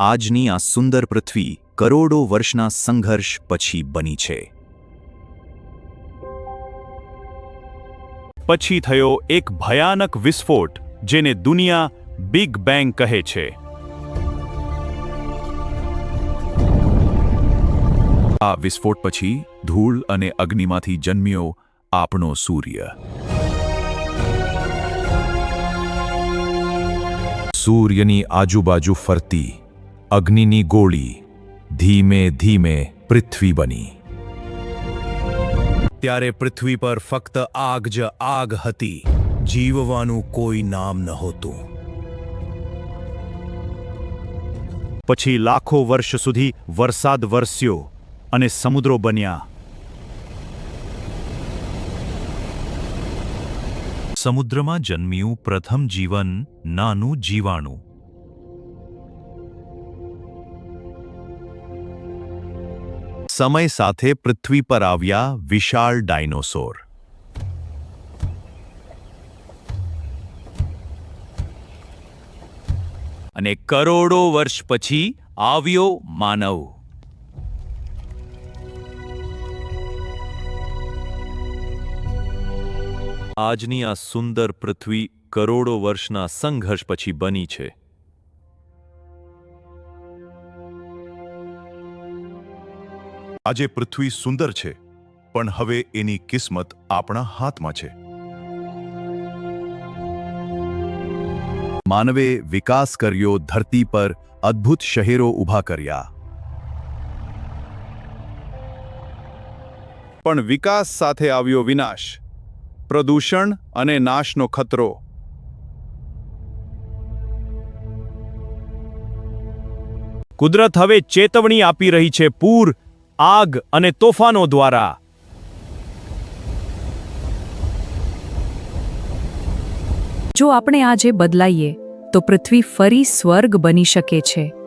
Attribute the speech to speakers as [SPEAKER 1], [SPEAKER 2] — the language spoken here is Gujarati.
[SPEAKER 1] આજની આ સુંદર પૃથ્વી કરોડો વર્ષના સંઘર્ષ પછી બની છે.
[SPEAKER 2] પછી થયો એક ભયાનક વિસ્ફોટ જેને દુનિયા બિગ બેંગ કહે છે.
[SPEAKER 1] આ વિસ્ફોટ પછી ધૂળ અને અગ્નિમાંથી જન્મ્યો આપણો સૂર્ય. સૂર્યની આજુબાજુ ફરતી અગ્નિની ગોળી ધીમે ધીમે પૃથ્વી બની. ત્યારે પૃથ્વી પર ફક્ત આગ જ આગ હતી. જીવવાનું કોઈ નામ નહોતું.
[SPEAKER 2] પછી લાખો વર્ષ સુધી વરસાદ વરસ્યો અને સમુદ્રો બન્યા.
[SPEAKER 1] સમુદ્રમાં જન્મ્યું પ્રથમ જીવન, નાનું જીવાણું. સમય સાથે પૃથ્વી પર આવ્યા વિશાળ ડાયનોસોર. અને કરોડો વર્ષ પછી આવ્યો માનવ. આજની આ સુંદર પૃથ્વી કરોડો વર્ષના સંઘર્ષ પછી બની છે.
[SPEAKER 3] આજે પૃથ્વી સુંદર છે, પણ હવે એની કિસ્મત આપણા હાથમાં છે.
[SPEAKER 1] માનવે વિકાસ કર્યો, ધરતી પર અદ્ભુત શહેરો ઊભા કર્યા.
[SPEAKER 2] પણ વિકાસ સાથે આવ્યો વિનાશ, પ્રદૂષણ અને નાશનો ખતરો. કુદરત હવે ચેતવણી આપી રહી છે પૂર, આગ અને તોફાનો દ્વારા.
[SPEAKER 4] જો આપણે આજે બદલાઈએ તો પૃથ્વી ફરી સ્વર્ગ બની શકે છે.